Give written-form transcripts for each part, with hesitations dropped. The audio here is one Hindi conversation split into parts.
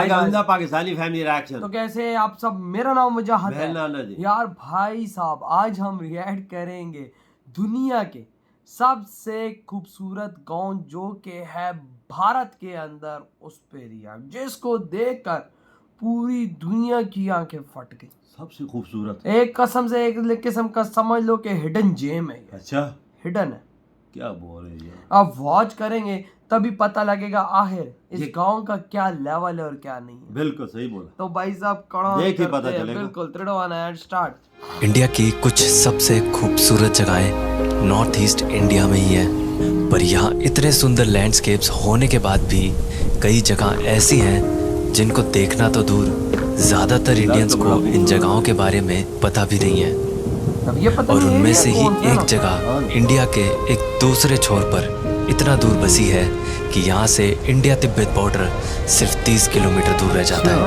Pakistani family reaction. तो कैसे आप सब, मेरा नाम मुजाहिद है जी। यार भाई साहब, आज हम रिएक्ट करेंगे दुनिया के सबसे खूबसूरत गांव जो के है भारत के अंदर, उस पे रिएक्ट जिसको देखकर पूरी दुनिया की आंखें फट गई। सबसे खूबसूरत एक कसम से, एक किस्म का समझ लो कि हिडन जेम है ये। अच्छा, हिडन है, क्या बोल रहे हैं? आप वॉच करेंगे तभी पता लगेगा आखिर इस गांव का क्या लेवल है और क्या नहीं है। बिल्कुल सही बोला। तो भाई साहब कड़ा देख ही पता चलेगा। बिल्कुल 3 एंड स्टार्ट। इंडिया की कुछ सबसे खूबसूरत जगहें नॉर्थ ईस्ट इंडिया में ही है, पर यहाँ इतने सुंदर लैंडस्केप्स होने के बाद भी कई जगह ऐसी हैं जिनको देखना तो दूर, ज़्यादातर इंडियंस को इन जगहों के बारे में पता भी नहीं है। और उनमें से ही एक जगह इंडिया के एक दूसरे छोर पर इतना दूर बसी है कि यहाँ से इंडिया तिब्बत बॉर्डर सिर्फ 30 किलोमीटर दूर रह जाता है।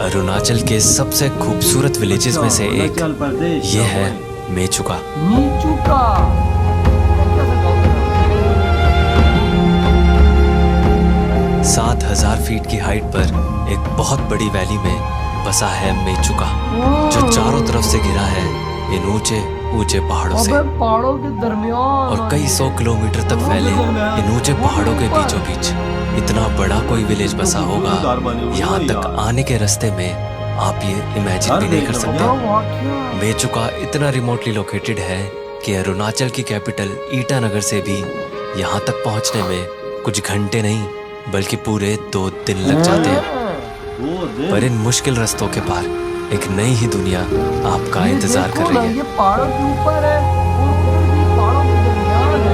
अरुणाचल के सबसे खूबसूरत विलेजेस में से एक ये है मेचुका। 7,000 फीट की हाइट पर एक बहुत बड़ी वैली में बसा है मेचुका, जो चारों तरफ से घिरा है इन ऊंचे ऊंचे पहाड़ों से। पहाड़ों के दरमियान और कई 100 किलोमीटर तक फैले इन ऊंचे पहाड़ों के बीचों बीच इतना बड़ा कोई विलेज बसा होगा, यहाँ तक आने के रास्ते में आप ये इमेजिन भी नहीं कर सकते। मेचुका इतना रिमोटली लोकेटेड है कि अरुणाचल की कैपिटल ईटानगर से भी यहाँ तक पहुँचने में कुछ घंटे नहीं बल्कि पूरे 2 दिन लग जाते हैं। पर इन मुश्किल रास्तों के पार एक नई ही दुनिया आपका इंतजार कर रही है। ये पहाड़ों के ऊपर है और उधर भी पहाड़ों के दरमियान है।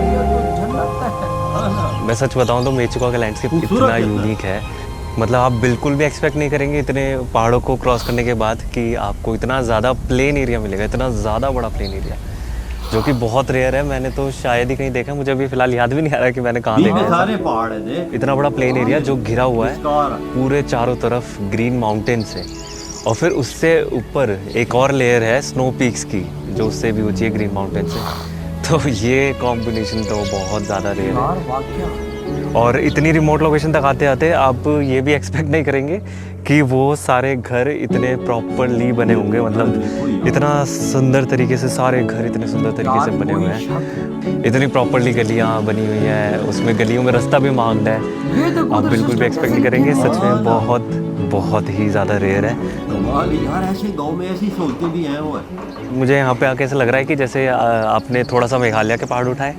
ये तो जन्नत है। मैं सच बताऊं तो मेचुका का लैंडस्केप इतना यूनिक है, मतलब आप बिल्कुल भी एक्सपेक्ट नहीं करेंगे इतने पहाड़ों को क्रॉस करने के बाद कि आपको इतना ज़्यादा प्लेन एरिया मिलेगा, इतना ज़्यादा बड़ा प्लेन एरिया जो कि बहुत रेयर है। मैंने तो शायद ही कहीं देखा, मुझे अभी फिलहाल याद भी नहीं आ रहा कि मैंने कहाँ देखा सारे पहाड़ है। इतना बड़ा प्लेन एरिया जो घिरा हुआ है पूरे चारों तरफ ग्रीन माउंटेन से, और फिर उससे ऊपर एक और लेयर है स्नो पीक्स की जो उससे भी ऊंची है ग्रीन माउंटेन से। तो ये कॉम्बिनेशन तो बहुत ज़्यादा रेयर है। और इतनी रिमोट लोकेशन तक आते आते आप ये भी एक्सपेक्ट नहीं करेंगे कि वो सारे घर इतने प्रॉपरली बने होंगे, मतलब इतना सुंदर तरीके से सारे घर इतने सुंदर तरीके से बने हुए हैं, इतनी प्रॉपरली गलियां बनी हुई हैं, उसमें गलियों में रास्ता भी मांगड है। आप बिल्कुल भी एक्सपेक्ट नहीं करेंगे, सच में बहुत बहुत ही ज़्यादा रेयर है। यार ऐसे गांव में ऐसी सहूलतें भी हैं। वो मुझे यहाँ पे आके ऐसा लग रहा है कि जैसे आपने थोड़ा सा मेघालय के पहाड़ उठाए,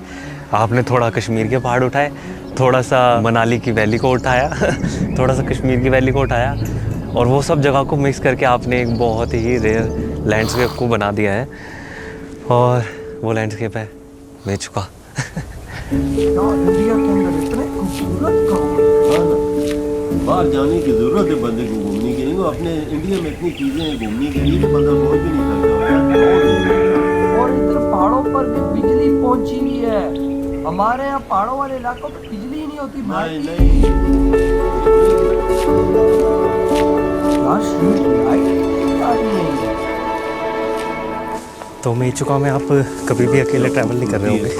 आपने थोड़ा कश्मीर के पहाड़ उठाए, थोड़ा सा मनाली की वैली को उठाया थोड़ा सा कश्मीर की वैली को उठाया, और वो सब जगह को मिक्स करके आपने एक बहुत ही रेयर लैंडस्केप को बना दिया है। और वो लैंडस्केप है मेचुका। इंडिया के अंदर इतने खूबसूरत गांव, बाहर जाने की जरूरत है बंदे को घूमने की, नहीं अपने इंडिया में इतनी चीजें हैं घूमने के लिए तो बंदा सोच भी नहीं सकता। और इधर पहाड़ों पर भी बिजली पहुंची हुई है। हमारे यहाँ पहाड़ों वाले इलाकों में बिजली ही नहीं होती भाई। नहीं। तो मेचुका में आप कभी भी अकेले ट्रैवल नहीं कर रहे होंगे,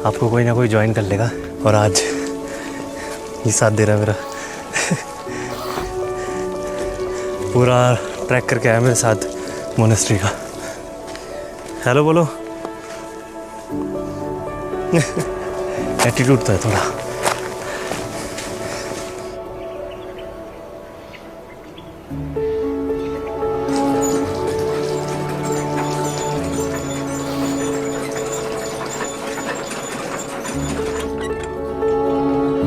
आपको कोई ना कोई ज्वाइन कर लेगा। और आज ये साथ दे रहा है मेरा पूरा ट्रैक करके आया मेरे साथ मोनेस्ट्री का। हेलो बोलो। एटीट्यूड तो है थोड़ा।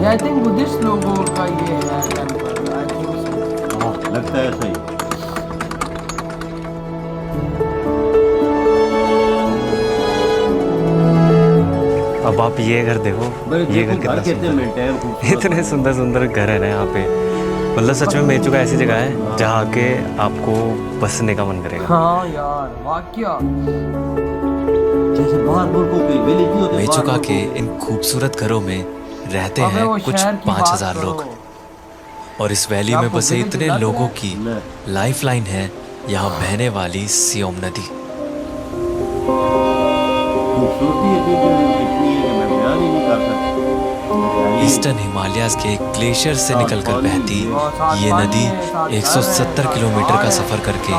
आई थिंक बुद्धिस्ट लोगों का ये है टेंपल। आई थिंक हाँ लगता है सही। अब आप ये घर देखो, ये घर कितना सुंदर, इतने सुंदर सुंदर घर है ना यहाँ पे। मतलब सच में मेचुका ऐसी जगह है जहाँ के आपको बसने का मन करेगा। हाँ यार वाकया। जैसे बाहर मुल्कों के विलेज नहीं होते, मेचुका के इन खूबसूरत घरों में रहते हैं कुछ 5,000 लोग, और इस वैली में बसे इतने लोगों की लाइफलाइन है यहाँ बहने वाली सियोम नदी। खूबसूरती इतनी है कि मैं बयान ही नहीं कर सकता। ईस्टर्न हिमालयाज के ग्लेशियर से निकलकर बहती ये नदी 170 किलोमीटर का सफर करके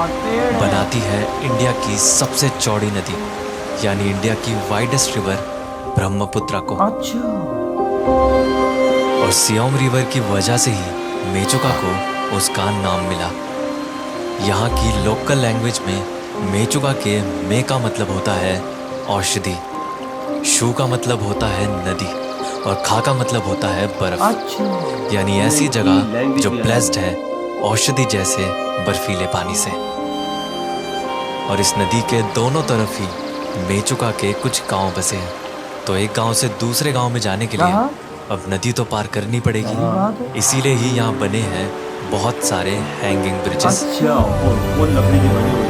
बनाती है इंडिया की सबसे चौड़ी नदी, यानी इंडिया की वाइडेस्ट रिवर ब्रह्मपुत्र को। अच्छा। और सियोम रिवर की वजह से ही मेचुका को उसका नाम मिला। यहाँ की लोकल लैंग्वेज में मेचुका के मे का मतलब होता है औषधि, शू का मतलब होता है नदी और खा का मतलब होता है बर्फ। अच्छा। यानी ऐसी जगह जो ब्लेस्ड है औषधि जैसे बर्फीले पानी से। और इस नदी के दोनों तरफ ही मेचुका के कुछ गांव बसे हैं, तो एक गांव से दूसरे गांव में जाने के लिए अब नदी तो पार करनी पड़ेगी। इसीलिए ही यहाँ बने हैं बहुत सारे हैंगिंग ब्रिजेस। अच्छा, और वो लकड़ी के बने हुए हैं।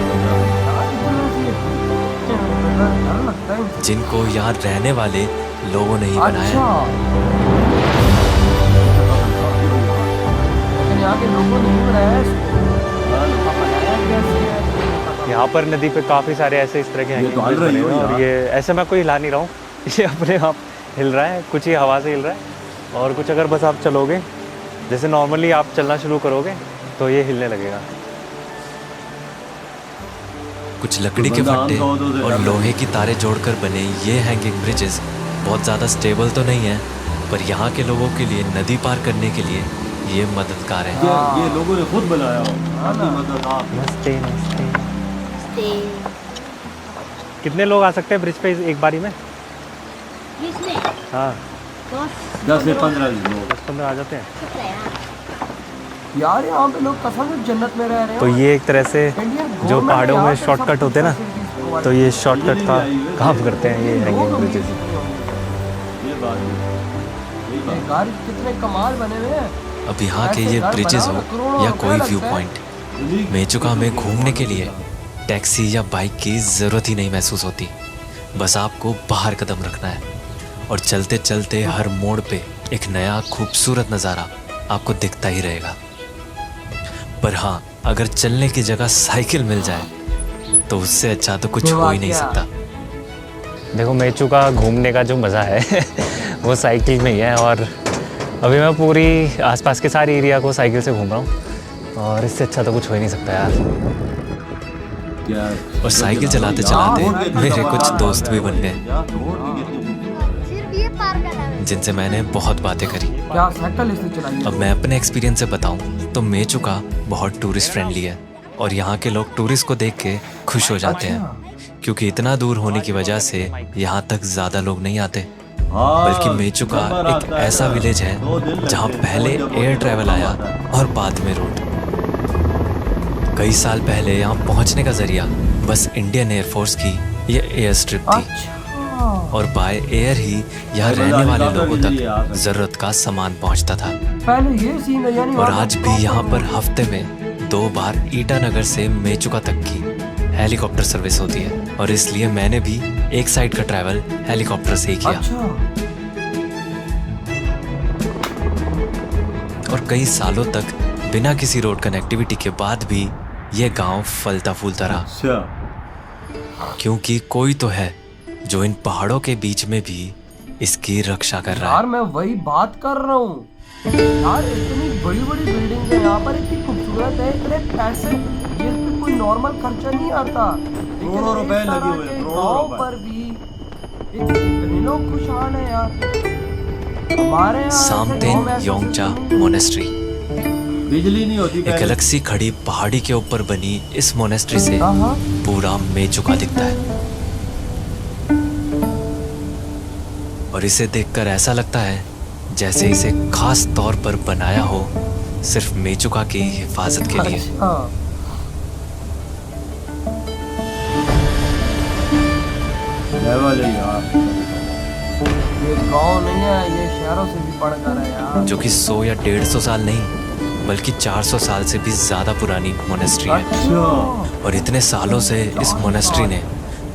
जिनको यहाँ रहने वाले लोगों ने ही बनाया है। लेकिन यहाँ के लोगों ने ही बनाया है इसको। बनाया कैसे है? यहाँ पर नदी पे काफ़ी सारे ऐसे इस तरह के ये hanging तो हिल bridge रही बने हुए हो हैं, और यार। ये ऐसे मैं कोई हिला नहीं रहा हूँ, ये अपने आप हिल रहा है, कुछ ही हवा से हिल रहा है। और कुछ अगर बस आप चलोगे जैसे नॉर्मली आप चलना शुरू करोगे तो ये हिलने लगेगा। कुछ लकड़ी के फट्टे और लोहे की तारें जोड़कर बने ये हैंगिंग ब्रिजेस बहुत ज़्यादा स्टेबल तो नहीं है, पर यहाँ के लोगों के लिए नदी पार करने के लिए ये मददगार है। ये लोगों ने खुद बनाया हो, अपनी मदद आप। नमस्ते नमस्ते। कितने लोग आ सकते हैं ब्रिज पे एक बारी में? इसमें हाँ 10 से 15 लोग। 10-15 आ जाते हैं। यार यहाँ पे लोग कसम से जन्नत में रह रहे हैं। तो ये एक तरह से जो पहाड़ों में शॉर्टकट होते हैं ना, तो ये शॉर्टकट का काम करते हैं ये हैंगिंग ब्रिजेस। ये बात है। गाड़ी कितने कमाल बने हुए हैं। अब यहाँ के ये ब्रिजेस हो या कोई व्यू पॉइंट, मेचुका में घूमने के लिए टैक्सी या बाइक की ज़रूरत ही नहीं महसूस होती। बस आपको बाहर कदम रखना है और चलते चलते हर मोड़ पे एक नया खूबसूरत नज़ारा आपको दिखता ही रहेगा। पर हाँ, अगर चलने की जगह साइकिल मिल जाए तो उससे अच्छा तो कुछ हो ही नहीं सकता। देखो मेचुका घूमने का जो मज़ा है वो साइकिल में ही है, और अभी मैं पूरी आसपास के सारे एरिया को साइकिल से घूम रहा हूँ, और इससे अच्छा तो कुछ हो ही नहीं सकता यार। और साइकिल चलाते चलाते मेरे कुछ दोस्त भी बन गए, सिर्फ ये पार करना है। जिनसे मैंने बहुत बातें करी। क्या साइकिल इसने चलाई? अब मैं अपने एक्सपीरियंस से बताऊं तो मेचुका बहुत टूरिस्ट फ्रेंडली है, और यहाँ के लोग टूरिस्ट को देख के खुश हो जाते हैं, क्योंकि इतना दूर होने की वजह से यहाँ तक ज़्यादा लोग नहीं आते। बल्कि मेचुका एक ऐसा विलेज है जहाँ पहले एयर ट्रैवल आया और बाद में रोड। कई साल पहले यहाँ पहुँचने का जरिया बस इंडियन एयरफोर्स की ये एयर स्ट्रिप थी, अच्छा। और बाय एयर ही यहाँ रहने वाले लोगों तक जरूरत का सामान पहुँचता था। पहले ये सीन है यानी। और आज भी यहाँ पर हफ्ते में 2 बार ईटानगर से मेचुका तक की हेलीकॉप्टर सर्विस होती है, और इसलिए मैंने भी एक साइड का ट्रैवल हेलीकॉप्टर से ही किया। अच्छा। और कई सालों तक बिना किसी रोड कनेक्टिविटी के बाद भी ये गांव फलता फूलता रहा, अच्छा। क्योंकि कोई तो है जो इन पहाड़ों के बीच में भी इसकी रक्षा कर रहा यार है। मैं वही बात कर रहा हूँ यार, इतनी बड़ी बड़ी बिल्डिंग है यहाँ पर, इतनी खूबसूरत है, इतने पैसे, ये तो कोई नॉर्मल खर्चा नहीं आता। करोड़ों रुपए लगे हुए हैं, करोड़ों गाँव रुपए। पर भी इतने लोग खुशहाल हैं यार। हमारे यहाँ ऐसे गाँव सामतेन में ऐसा योंगचा system नहीं है। मोनेस्ट्री बिजली नहीं होती एक पहले। अलग सी खड़ी पहाड़ी के ऊपर बनी इस मोनेस्ट्री से हाँ हाँ। पूरा मेचुका दिखता है, और इसे देखकर ऐसा लगता है जैसे इसे खास तौर पर बनाया हो सिर्फ मेचुका की हिफाजत के लिए। अच्छा। लेवल है यार। ये गांव नहीं है, ये शहरों से भी बढ़कर है यार। जो कि 100 या 150 साल नहीं बल्कि 400 साल से भी ज्यादा पुरानी मोनेस्ट्री है। अच्छा। और इतने सालों से इस मोनेस्ट्री ने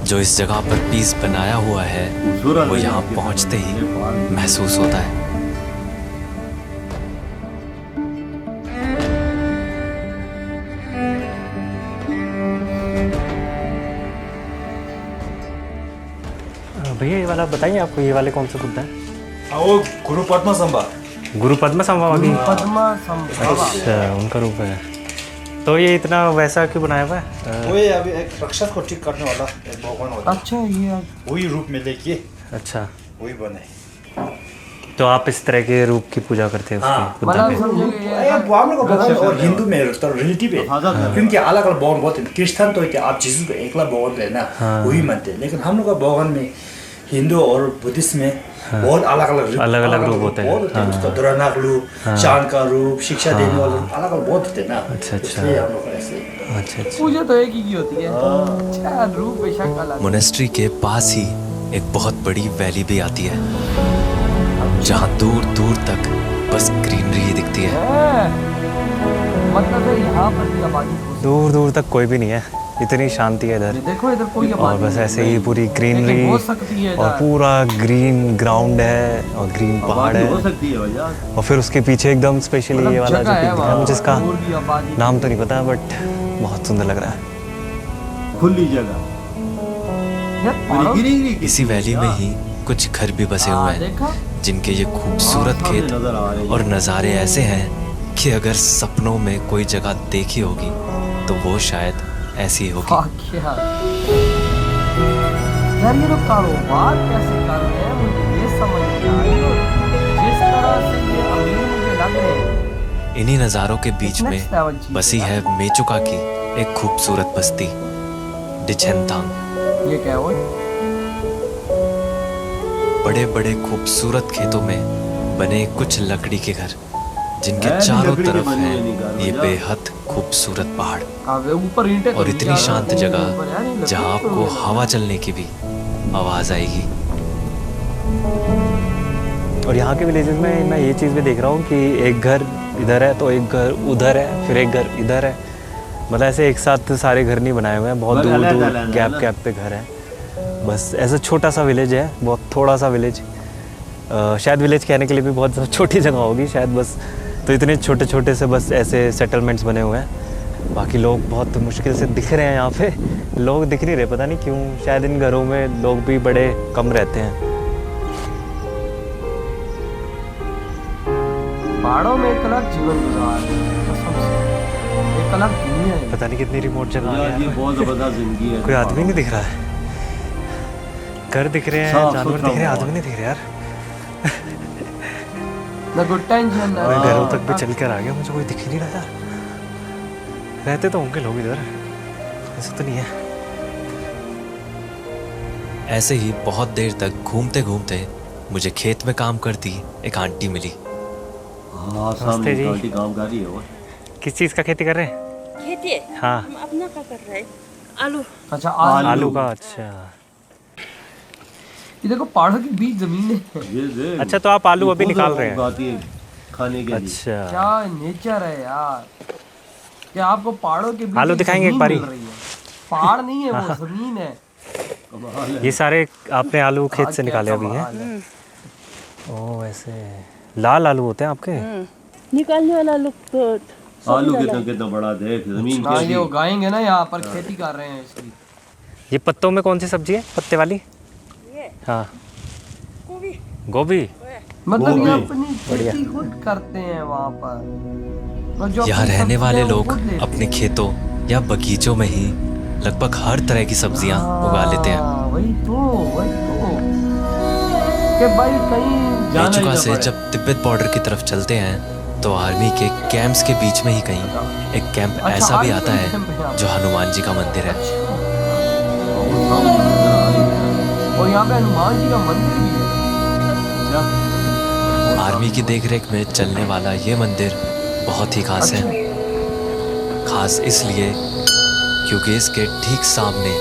जो इस जगह पर पीस बनाया हुआ है वो यहाँ पहुँचते ही महसूस होता है। भैया ये वाला बताइए, आपको ये वाले कौन से बुद्ध हैं? वो गुरु पद्मा संभा। गुरु पद्मा संभवा की? पद्मा संभवा। अच्छा, उनका रूप है। तो ये इतना वैसा क्यों बनाया हुआ है? वो ये अभी एक राक्षस को ठीक करने वाला एक भगवान होता है। अच्छा, ये वही रूप में लेके अच्छा, वही बने। तो आप इस तरह के रूप की पूजा करते हैं उसकी बुद्धा मतलब के? समझो कि ये हम लोग भगवान और हिंदू में तो रिलेटिव है, क्योंकि अलग अलग भगवान बहुत है। क्रिश्चियन तो क्या आप जीसस को एकला भगवान लेना वही मानते हैं, लेकिन हम लोग का भगवान में हिंदू और बुद्धिस्ट में बहुत अलग अलग रूप होते हैं। उसका दुरानाक रूप, चांद का रूप, शिक्षा देने वाला रूप, अलग अलग बहुत होते हैं ना। अच्छा, अच्छा। इसलिए हम लोग ऐसे अच्छा अच्छा। पूजा तो एक ही की होती है। अच्छा, रूप बेशक अलग। मोनेस्ट्री के पास ही एक बहुत बड़ी वैली भी आती है, जहाँ दूर दूर तक बस ग्रीनरी ही दिखती है। मतलब है यहाँ पर भी आबादी दूर दूर तक कोई भी नहीं है, इतनी शांति है इधर। देखो इधर कोई और आबादी बस ऐसे नहीं। ही पूरी ग्रीनरी लेकिन हो सकती है और इधर। पूरा ग्रीन ग्राउंड है और ग्रीन पहाड़ हो है, सकती है वजह। और फिर उसके पीछे एकदम स्पेशली मतलब ये वाला जो जगह है पिक है वहाँ, मुझे इसका और भी आबादी। नाम तो नहीं पता, बट बहुत सुंदर लग रहा है। खुली जगह। यार, पहाड़ों- गिरी इसी वैली में ही कुछ घर भी बसे हुए हैं, देखा? जिनके ये खूबसूरत सामने खेत नजर आ रहे हैं। और नज़ारे ऐसे हैं कि अगर सपनों में कोई जगह देखी होगी तो वो शायद ऐसी ही होगी। क्या यार, ये लोग कारोबार कैसे कर रहे हैं मुझे ये समझ नहीं आ रही। और जिस तरह से ये अमीर मुझे लग रहे हैं, इन्हीं नज़ारों के बीच में next level चीज़ बसी है है मेचुका की एक खूबसूरत बस्ती डिचेनतांग। ये क्या है? बड़े बड़े खूबसूरत खेतों में बने कुछ लकड़ी के घर, जिनके है भी चारों लकड़ी के तरफ बने है हुए नहीं घर, ये वजह। बेहद खूबसूरत पहाड़ अब ऊपर ईंटें तो और नहीं इतनी जा शांत रही। जगह ऊपर यार ये लकड़ी जहाँ तो आपको नहीं हवा चलने की भी आवाज आएगी। और यहाँ के विलेजेस में मैं ये चीज़ भी देख रहा हूँ कि एक घर इधर है तो एक घर उधर है, फिर एक घर इधर है। मतलब ऐसे एक साथ सारे घर नहीं बनाए हुए हैं, बहुत दूर अलग दूर अलग गैप अलग। गैप पे घर है। बस ऐसा छोटा सा विलेज है, बहुत थोड़ा सा विलेज। शायद विलेज कहने के लिए भी बहुत छोटी जगह होगी शायद, बस तो इतने छोटे छोटे से बस ऐसे सेटलमेंट्स बने हुए हैं। बाकी लोग बहुत मुश्किल से दिख रहे हैं यहाँ पे, लोग दिख नहीं रहे, पता नहीं क्यों। शायद इन घरों में लोग भी बड़े कम रहते हैं। पहाड़ों में एक अलग जीवन गुजार रहे हैं, कसम से। एक अलग दुनिया है। पता नहीं कितनी रिमोट जगह आ यार ये गया। बहुत जबरदस्त जिंदगी है। कोई आदमी नहीं दिख रहा है, घर दिख रहे हैं, साफ जानवर सुथरा दिख रहे हैं, माहौल। आदमी नहीं दिख रहे यार। ना कोई टेंशन ना मैं घरों तक भी चल कर आ गया, मुझे कोई दिख ही नहीं रहा। रहते तो होंगे लोग इधर, ऐसा तो नहीं है। ऐसे ही बहुत देर तक घूमते घूमते मुझे खेत में काम करती एक आंटी मिली। हाँ, सामने जी। आंटी काम कर रही है वो। किस चीज़ का खेती कर रहे हैं? खेती हाँ, हम अपना क्या कर रहे हैं? आलू। अच्छा, आलू का। अच्छा ये देखो पहाड़ों के बीच जमीन है। ये देख। अच्छा, तो आप आलू ये अभी खुद निकाल रहे हैं? उगाती है खाने के लिए। अच्छा, क्या नेचर है यार, क्या आपको पहाड़ों के बीच आलू एक दिखाएंगे एक जमीन बारी? मिल रही है। पहाड़ नहीं है वो, जमीन है। कमाल है। ये सारे आपने आलू खेत से क्या निकाले अभी हैं? कमाल है। ओह, ऐसे लाल आलू होते हैं आपके? निकालने वाला लोग तो आलू कितना कितना बड़ा देख, जमीन हाँ, के ये उगाएंगे ना, यहाँ पर खेती कर रहे हैं इसकी। ये पत्तों में कौन सी सब्जी है, पत्ते वाली? ये हाँ, गोभी। गोभी। मतलब ये गोभी। अपनी खेती खुद करते हैं वहाँ पर। और जो यहाँ अपनी रहने वाले सब्जियां वो लोग खुद लेते हैं। अपने खेतों या बगीचों में ही लगभग हर तरह की सब्जियां उगा लेते हैं। हाँ, वही तो कि भाई कहीं जाना ही मेचुका ना से पड़े। जब तिब्बत बॉर्डर की तरफ चलते हैं तो आर्मी के कैंप्स के बीच में ही कहीं एक कैंप अच्छा, ऐसा भी आर्मी आता के है कैंप है यहाँ पे। जो हनुमान जी का मंदिर है। वो सामने नजर आ रही है। और यहाँ पे हनुमान जी का मंदिर भी है। आर्मी की देखरेख में चलने वाला ये मंदिर बहुत ही खास है। खास इसलिए क्योंकि इसके ठीक सामने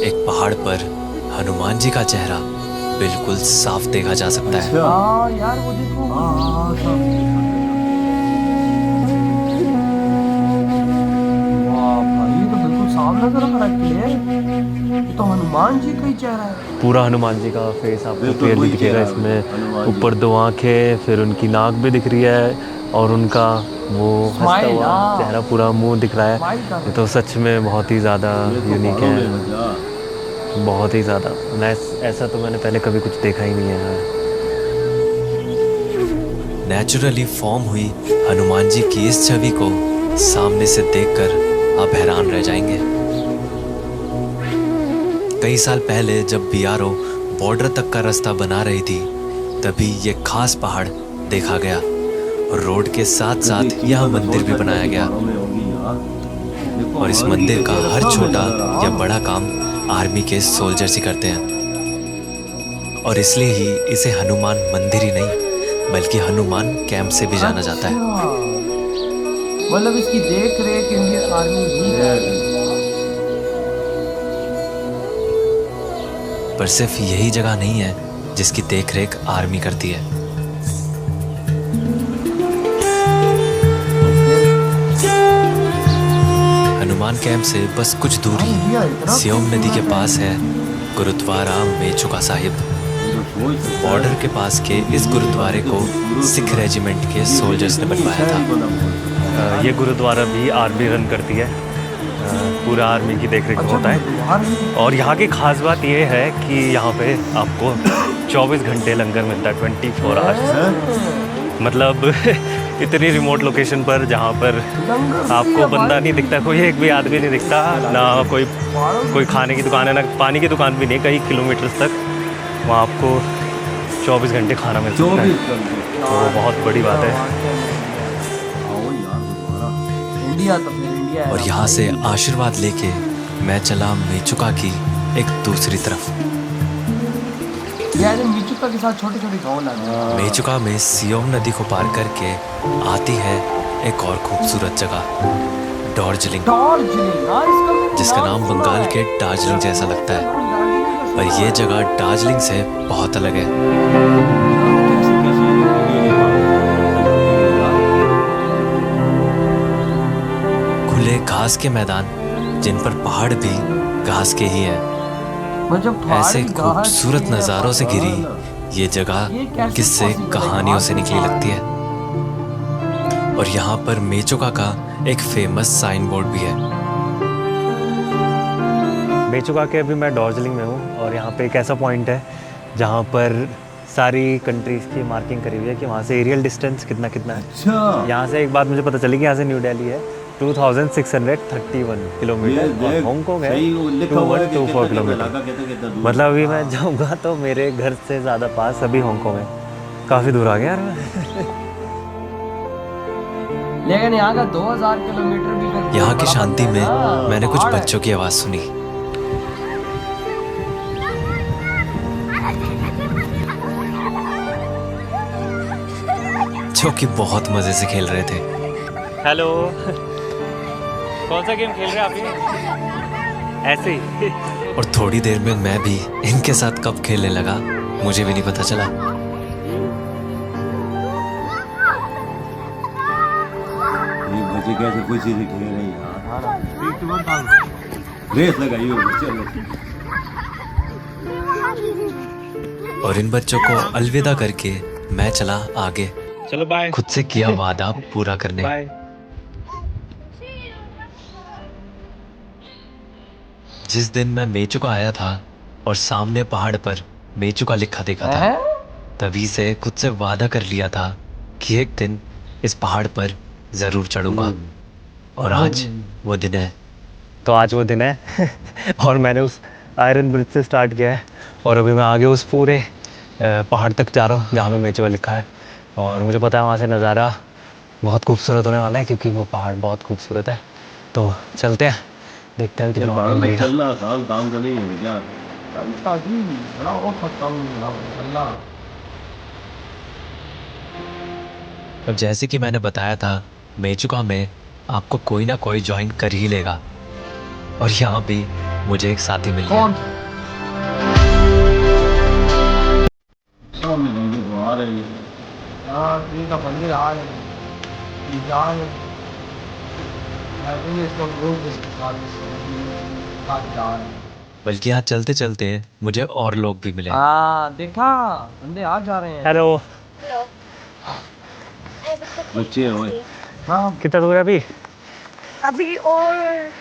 एक पहाड़ पर हनुमान जी का चेहरा बिल्कुल साफ देखा जा सकता है। हाँ यार, वो देखो। वाह भाई, ये तो बिल्कुल साफ नजर आ रहा है, क्लियर। ये तो हनुमान जी का ही चेहरा है। पूरा हनुमान जी का फेस आपको बिल्कुल क्लियरली वही दिखेगा चेहरा है, इसमें। हनुमान जी। ऊपर 2 आंखें, फिर उनकी नाक भी दिख रही है और उनका वो हंसता Smile, हुआ हाँ। चेहरा, पूरा मुंह दिख रहा Smile है। कर रहे ये तो सच में बहुत ही ज़्यादा ये तो यूनिक पहाड़ों में है, मजा। बहुत ही ज़्यादा। मैं ऐसा तो मैंने पहले कभी कुछ देखा ही नहीं है। नेचुरली फॉर्म हुई हनुमान जी की इस छवि को सामने से देखकर आप हैरान रह जाएंगे। कई साल पहले जब बीआरओ बॉर्डर तक का रास्ता बना रही थी तभी ये खास पहाड़ देखा गया और रोड के साथ साथ यह मंदिर भी बनाया गया और इस मंदिर का हर छोटा या बड़ा काम आर्मी के सोल्जर्स ही करते हैं और इसलिए ही इसे हनुमान मंदिर ही नहीं बल्कि हनुमान कैंप से भी जाना जाता है। मतलब इसकी देख रेख इंडियन आर्मी ही करती है। पर सिर्फ यही जगह नहीं है जिसकी देखरेख आर्मी करती है। हनुमान कैंप से बस कुछ दूर ही सियोम नदी के पास है गुरुद्वारा मेचुका साहिब। बॉर्डर के पास के इस गुरुद्वारे को सिख रेजिमेंट के सोल्जर्स ने बनवाया था। ये गुरुद्वारा भी आर्मी रन करती है, पूरा आर्मी की देखरेख में होता है। और यहाँ की खास बात ये है कि यहाँ पे आपको 24 घंटे लंगर मिलता है, 24 आवर्स। मतलब इतनी रिमोट लोकेशन पर जहाँ पर आपको बंदा नहीं दिखता, कोई एक भी आदमी नहीं दिखता, ना कोई खाने की दुकान है ना पानी की दुकान भी नहीं, कई किलोमीटर तक वहाँ आपको 24 घंटे खाना मिल सकता है। तो बहुत बड़ी बात है। इंडिया तो फिर इंडिया है। और यहाँ से आशीर्वाद लेके मैं चला मेचुका की एक दूसरी तरफ। यार मेचुका के साथ छोटे छोटे गाँव लगे हैं। मेचुका में सियोम नदी को पार करके आती है एक और खूबसूरत जगह दार्जिलिंग, जिसका नाम बंगाल के दार्जिलिंग जैसा लगता है। और ये जगह दार्जिलिंग से बहुत अलग है। खुले घास के मैदान जिन पर पहाड़ भी घास के ही हैं। ऐसे खूबसूरत नज़ारों से घिरी ये जगह किस्से कहानियों से निकली लगती है। और यहाँ पर मेचुका का एक फेमस साइन बोर्ड भी है। मेचुका के अभी मैं दार्जिलिंग में हूँ और यहाँ पे एक ऐसा पॉइंट है जहाँ पर सारी कंट्रीज़ की मार्किंग करी हुई है कि वहाँ से एरियल डिस्टेंस कितना कितना है। अच्छा, यहाँ से एक बात मुझे पता चली कि यहाँ से न्यू दिल्ली है 2631 किलोमीटर और हांगकांग है 2124 किलोमीटर। मतलब अभी मैं जाऊँगा तो मेरे घर से ज़्यादा पास अभी हांगकांग है। काफ़ी दूर आ गया यार मैं। लेकिन यहाँ का 2000 किलोमीटर भी यहाँ की शांति में मैंने कुछ बच्चों की आवाज़ सुनी जो कि बहुत मजे से खेल रहे थे। हेलो, कौन सा गेम खेल रहे हैं आप ये? ऐसे ही। और थोड़ी देर में मैं भी इनके साथ कब खेलने लगा मुझे भी नहीं पता चला। ये बच्चे कैसे खुशी से खेल रहे हैं यार। रेस लगाई हो बच्चे। और इन बच्चों को अलविदा करके मैं चला आगे, चलो बाय। खुद से किया वादा पूरा करने। बाय। जिस दिन मैं मेचुका आया था और सामने पहाड़ पर मेचुका लिखा देखा था, तभी से खुद से वादा कर लिया था कि एक दिन इस पहाड़ पर जरूर चढ़ूंगा। और आज वो दिन है। तो आज वो दिन है और मैंने उस आयरन ब्रिज से स्टार्ट किया है और अभी मैं आगे उस पूरे पहाड़ तक जा रहा हूँ जहाँ पे मेचुका लिखा है। और मुझे पता है वहाँ से नज़ारा बहुत खूबसूरत होने वाला है क्योंकि वो पहाड़ बहुत खूबसूरत है। तो चलते हैं, देखते हैं कितना पहाड़ में लगेगा। चलना आसान काम का नहीं है क्या। अब जैसे कि मैंने बताया था मेचुका में आपको कोई ना कोई ज्वाइन कर ही लेगा और यहाँ भी मुझे एक साथी मिल गया। आ रहे हैं का मंदिर आ रहे हैं। बल्कि यहाँ चलते चलते मुझे और लोग भी मिले। देखा बंदे आ जा रहे हैं। हेलो, बच्चे हैं। हाँ कितना दूर है अभी? अभी और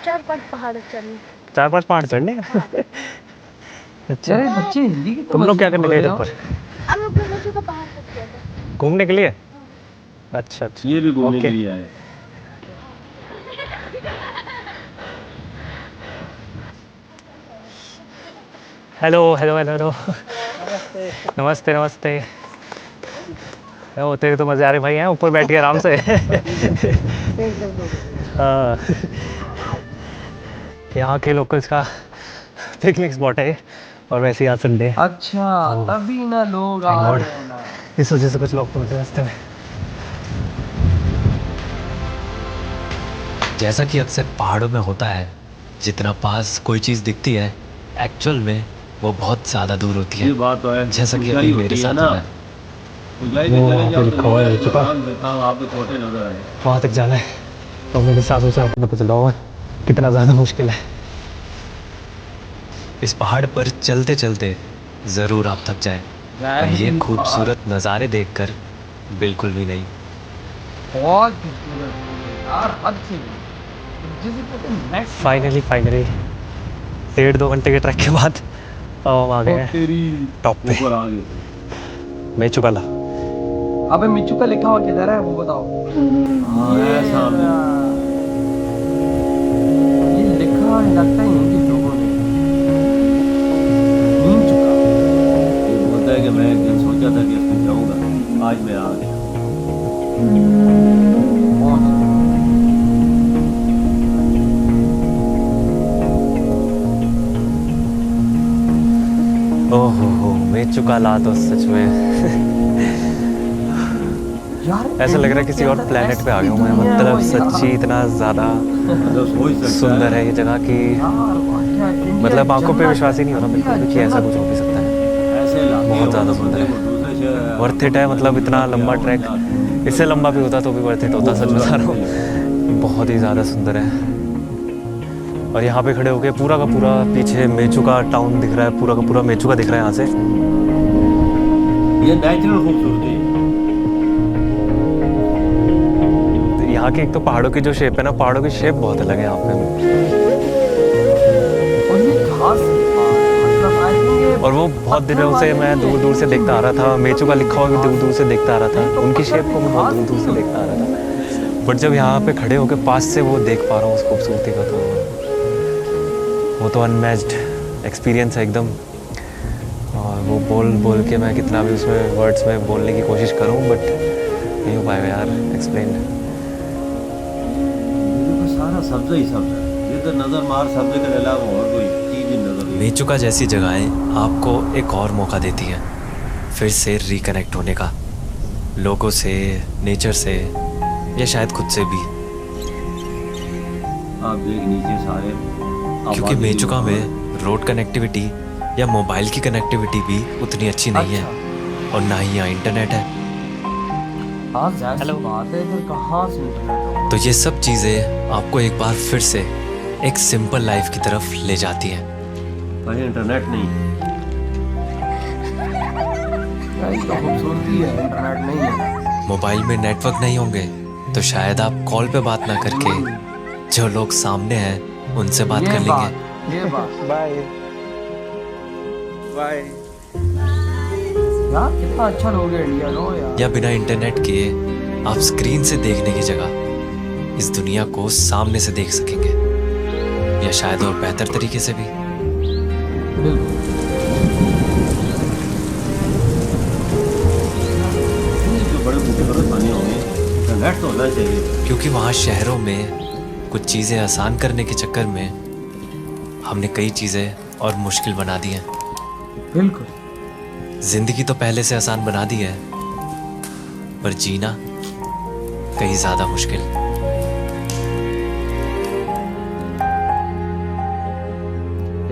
4-5 पहाड़ चढ़ने। 4-5 पहाड़ चढ़ने। अच्छा बच्चे हिंदी की तुम लोग क्या करने गए थे ऊपर? अब लोग मेचुका पहाड़ तक गए थे। घूमने के लिए? अच्छा अच्छा ये भी घूमने के ओके। लिए आए। हेलो हेलो हेलो हेलो नमस्ते नमस्ते। ओ तेरे तो मज़े आ रहे भाई हैं, ऊपर बैठ के आराम से। हाँ, यहाँ के लोकल्स का पिकनिक स्पॉट है और वैसे ही आज संडे है। अच्छा तभी ना लोग आ Lord. रहे हैं ना। इस वजह से कुछ लोग पहुँचे रास्ते में। जैसा कि अक्सर पहाड़ों में होता है, जितना पास कोई चीज़ दिखती है एक्चुअल में वो बहुत ज़्यादा दूर होती ये है, बात तो है। जैसा कि ऊंचाई अभी मेरे होती है साथ ना, हो रहा है। ऊंचाई पे वो चले वहाँ जाओ पे तो लिखा हुआ है ये चुका। आप पे छोटे नजर आए। वहाँ तक जाना है तो मेरे साथ सोचा अपना पता चला कितना ज़्यादा मुश्किल है। इस पहाड़ पर चलते चलते ज़रूर आप थक जाएं, पर ये खूबसूरत नज़ारे देखकर बिल्कुल भी नहीं। बहुत खूबसूरत है यार, हद से भी। जिसे कहते हैं next फाइनली 1.5-2 घंटे के ट्रैक के बाद अब हम आ गए level। हैं तेरी टॉप पे। ऊपर आ गए। मैं चुका ला। अबे मिच्चू का लिखा हुआ किधर है वो बताओ। हाँ ये है सामने। ये लिखा है, लगता ही नहीं कि लोगों ने नीम चुका। ये बोलता है कि मैं एक दिन सोचा था कि इसमें जाऊंगा, आज मैं आ गया। पहुंच गए। ओहो मैं चुका ला तो सच में यार ऐसा लग रहा है इंडिया किसी के और अंदर प्लेनेट पे आ ऐसी गया हूँ मैं। दुनिया है मतलब वो सच्ची यार। इतना ज़्यादा मतलब सोच सकता सुंदर है ये जगह कि यार वाकई इंडिया मतलब आंखों पे जन्नत विश्वास ही नहीं हो रहा इंडिया बिल्कुल भी कि ऐसा जन्नत कुछ हो भी सकता है। ऐसे इलाके बहुत हो ज़्यादा तो सुंदर बंदे को है। दूसरे शहर वर्थ इट है, मतलब इतना लंबा ट्रैक इससे लंबा भी होता तो भी वर्थ इट होता, सच बता रहा हूँ। बहुत ही ज़्यादा सुंदर है। और यहाँ पे खड़े होके पूरा का पूरा पीछे मेचू का टाउन दिख रहा है, पूरा का पूरा मेचू का दिख रहा है यहाँ से। ये नेचुरल खूबसूरती है। यहाँ की एक तो पहाड़ों की जो शेप है ना, पहाड़ों की शेप बहुत अलग है यहाँ पे। और ये घास है मतलब आई थिंक ये और वो बहुत पत्थर दिनों से वाले मैं नहीं दूर है, दूर से नीचे देखता आ रहा था। मेचू का लिखा हुआ भी दूर दूर से देखता आ रहा नहीं था, तो उनकी पत्थर शेप पे को मैं बहुत घास दूर दूर से नहीं देखता आ रहा था। बट जब यहाँ पे खड़े होकर पास से वो देख पा रहा हूँ उस खूबसूरती का, तो वो तो अनमैच्ड एक्सपीरियंस है एकदम। और वो बोल बोल के मैं कितना भी उसमें वर्ड्स में बोलने की कोशिश करूँ बट नहीं हो पाएगा यार एक्सप्लेन। देखो सारा सब्जा ही सब्जा है। ये तो नजर मार सब्जे के अलावा और कोई चीज ही नजर नहीं। मेचुका जैसी जगहें आपको एक और मौका देती हैं फिर से रिकनेक्ट होने का, लोगों से, नेचर से, या शायद खुद से भी। आप देख नीचे सारे क्योंकि आबादी मेचुका लोग में रोड कनेक्टिविटी या मोबाइल की कनेक्टिविटी भी उतनी अच्छी नहीं है, और ना ही यहाँ इंटरनेट है। हाँ जाहिर सी बात है, इधर कहाँ से इंटरनेट होगा। तो ये सब चीज़ें आपको एक बार फिर से एक सिंपल लाइफ की तरफ ले जाती हैं। कहीं इंटरनेट नहीं। यही तो खूबसूरती है, इंटरनेट नहीं है। मोबाइल में नेटवर्क नहीं होंगे तो शायद आप कॉल पे बात ना करके जो लोग सामने हैं उनसे बात कर लेंगे। ये बात बाय यार कितना अच्छा लोग है इंडिया लो यार। या बिना इंटरनेट के आप स्क्रीन से देखने की जगह इस दुनिया को सामने से देख सकेंगे, या शायद और बेहतर तरीके से भी। बिल्कुल जो बड़े खूबसूरत बने होंगे इंटरनेट तो होना चाहिए। क्योंकि वहाँ शहरों में कुछ चीज़ें आसान करने के चक्कर में हमने कई चीज़ें और मुश्किल बना दी हैं। बिल्कुल जिंदगी तो पहले से आसान बना दी है, पर जीना कहीं ज़्यादा मुश्किल।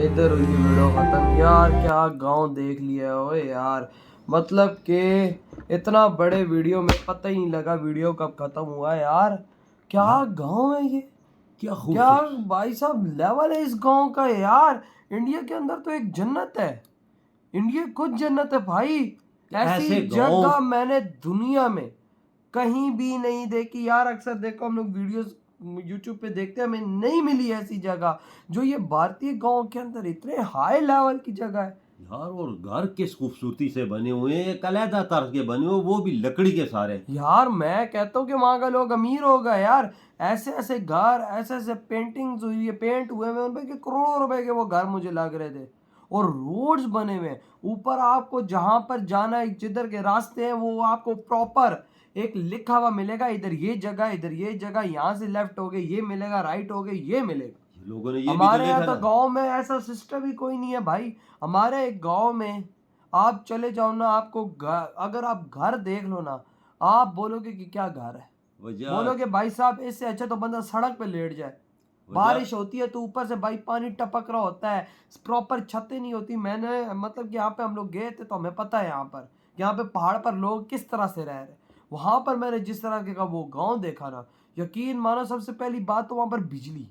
इधर हुई वीडियो खत्म यार। क्या गांव देख लिया ओए यार, मतलब कि इतना बड़े वीडियो में पता ही नहीं लगा वीडियो कब खत्म हुआ यार। क्या गांव है ये, क्या भाई साहब लेवल है इस गांव का यार। इंडिया के अंदर तो एक जन्नत है, इंडिया खुद जन्नत है भाई। ऐसी ऐसे गाँव- जगह मैंने दुनिया में कहीं भी नहीं देखी यार। अक्सर देखो हम लोग वीडियोस यूट्यूब पे देखते हैं, हमें नहीं मिली ऐसी जगह जो ये भारतीय गांव के अंदर इतने हाई लेवल की जगह है। यार और घर किस खूबसूरती से बने हुए हैं, एक अलहदा तर्ज के बने हुए, वो भी लकड़ी के सारे। यार मैं कहता हूँ कि वहाँ का लोग अमीर हो गए यार, ऐसे ऐसे घर, ऐसे ऐसे पेंटिंग्स हुई है, पेंट हुए हुए उनपे कि करोड़ों रुपए के वो घर मुझे लग रहे थे। और रोड्स बने हुए हैं ऊपर, आपको जहाँ पर जाना है, जिधर के रास्ते हैं वो आपको प्रॉपर एक लिखा हुआ मिलेगा, इधर ये जगह, इधर ये जगह, यहाँ से लेफ्ट हो गए ये मिलेगा, राइट हो गए ये मिलेगा। लोगों ने ये भी तो हमारे यहाँ देखा तो ना। गांव में ऐसा सिस्टम ही कोई नहीं है भाई। हमारे एक गांव में आप चले जाओ ना, आपको अगर आप घर देख लो ना, आप बोलोगे कि क्या घर है, वजह बोलोगे भाई साहब इससे अच्छा तो बंदा सड़क पे लेट जाए। बारिश होती है तो ऊपर से भाई पानी टपक रहा होता है, प्रॉपर छतें नहीं होती। मैंने मतलब कि यहाँ पे हम लोग गए थे तो हमें पता है यहाँ पे पहाड़ पर लोग किस तरह से रह रहे। वहां पर मैंने जिस तरह का वो गांव देखा ना, यकीन मानो सबसे पहली बात तो वहां पर बिजली,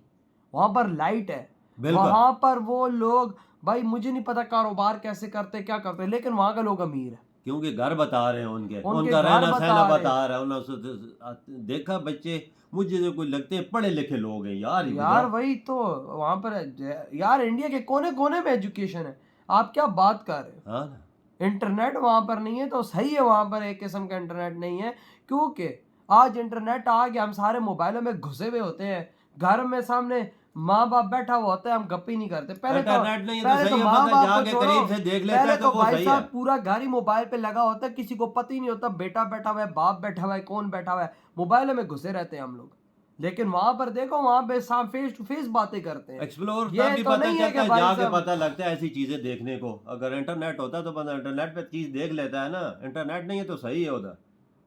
वहां पर लाइट है, बिल्कुल। वहां पर वो लोग भाई मुझे नहीं पता कारोबार कैसे करते क्या करते, लेकिन वहां के लोग अमीर है। क्योंकि घर बता रहे हैं उनके उनका घर रहना बता सहना रहे बता रहा है। उन्होंने देखा बच्चे, मुझे जो कोई लगते हैं पढ़े लिखे लोग हैं यार। ये यार बता। वही तो वहां पर यार इंडिया के कोने कोने में एजुकेशन है, आप क्या बात कर रहे हो। हाँ ना। इंटरनेट वहां पर नहीं है तो सही है, वहां पर एक किस्म का इंटरनेट नहीं है, क्योंकि आज इंटरनेट आ गया, हम सारे मोबाइलों में घुसे हुए होते हैं, घर में सामने माँ बाप बैठा हुआ होता है, हम गप्पी नहीं करते। इंटरनेट नहीं है तो पहले सही है, माँ बंदा बाप जाके को छोड़ो, करीब से देख लेता पहले है तो वो भाई सही साहब है। पूरा घर ही मोबाइल पे लगा होता है, किसी को पता ही नहीं होता बेटा बैठा हुआ है, बाप बैठा हुआ है, कौन बैठा हुआ है, मोबाइलों में घुसे रहते हैं हम लोग। लेकिन वहां पर देखो, वहां पे फेस टू फेस बातें करते हैं। एक्सप्लोर ये तब भी तो पता नहीं है चलता कि है, भाई जाके साहब पता लगता है ऐसी चीजें देखने को। अगर इंटरनेट होता तो बंदा इंटरनेट पे चीज देख लेता है ना, इंटरनेट नहीं है तो सही है उधर।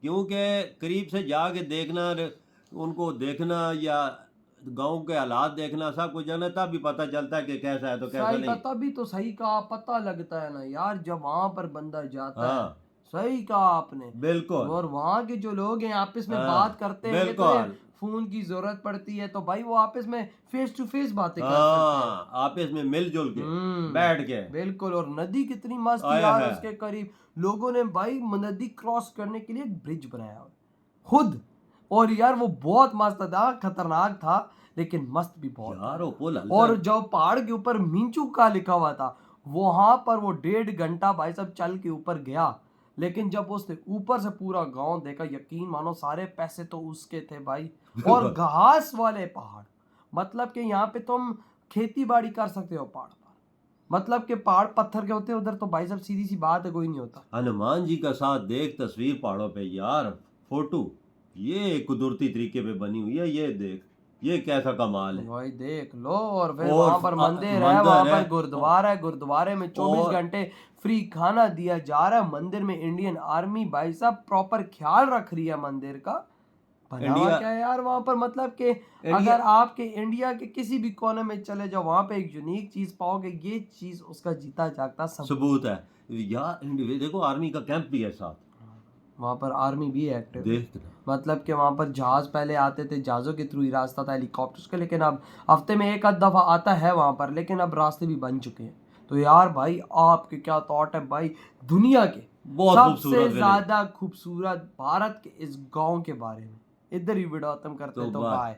क्योंकि करीब से जाके देखना, उनको देखना या गांव के हालात देखना, सब कुछ जाना, तब भी पता चलता है कि कैसा है तो कैसा सही नहीं। कहा, तभी तो सही कहा, पता लगता है ना यार जब वहां पर बंदा जाता है। हाँ सही कहा आपने। बिल्कुल। और वहां के जो लोग हैं आपस में हाँ, बात करते हैं, तो ये बिल्कुल। फोन की जरूरत पड़ती है तो भाई वो आपस में फेस टू फेस बातें कर सकते हैं। हाँ, आपस में मिलजुल के हम्म, बैठ के। बिल्कुल। और नदी कितनी मस्त आया यार, है। उसके करीब लोगों ने भाई नदी क्रॉस करने के लिए एक ब्रिज बनाया हुआ है खुद। और यार वो बहुत मस्त था, खतरनाक था लेकिन मस्त भी बहुत यार था। वो पुल हल्का और जो पहाड़ के ऊपर मिंचू का लिखा हुआ था, वहां पर वो 1.5 घंटा भाई साहब चल के ऊपर गया, लेकिन जब उसने ऊपर से पूरा गांव देखा, यकीन मानो सारे पैसे तो उसके थे भाई। और घास वाले पहाड़, मतलब कि यहाँ पे तुम खेती बाड़ी कर सकते हो पहाड़ पर, मतलब कि पहाड़ पत्थर के होते हैं उधर, तो भाई साहब सीधी सी बात है कोई नहीं होता। हनुमान जी का साथ देख तस्वीर पहाड़ों पे यार, फोटो ये कुदरती तरीके पे बनी हुई है, ये देख ये कैसा कमाल है। भाई देख लो। और फिर और वहां पर मंदिर है, मंदिर वहां है। पर गुरुद्वारा है, गुरुद्वारे में 24 और घंटे फ्री खाना दिया जा रहा है। मंदिर में इंडियन आर्मी भाई साहब प्रॉपर ख्याल रख रही है मंदिर का। बना हुआ इंडिया क्या है यार वहां पर, मतलब कि इंडिया अगर आपके इंडिया के किसी भी कोने में चले जाओ, वहां पे एक यूनिक चीज पाओगे, ये चीज उसका जीता जागता सब। सबूत है यार। देखो आर्मी का कैंप भी है साथ, वहां पर आर्मी भी एक्टिव है। देख। मतलब कि वहां पर जहाज पहले आते थे, जहाज़ों के थ्रू ही रास्ता था हेलीकॉप्टर्स के, लेकिन अब हफ्ते में एक आध दफ़ा आता है वहां पर, लेकिन अब रास्ते भी बन चुके हैं। तो यार भाई आपके क्या थॉट है भाई दुनिया के बहुत सबसे खूबसूरत विलेज। ज्यादा खूबसूरत भारत के इस गांव के बारे में? इधर ही वीडियो खत्म करते तो हैं, तो बाय। बाय।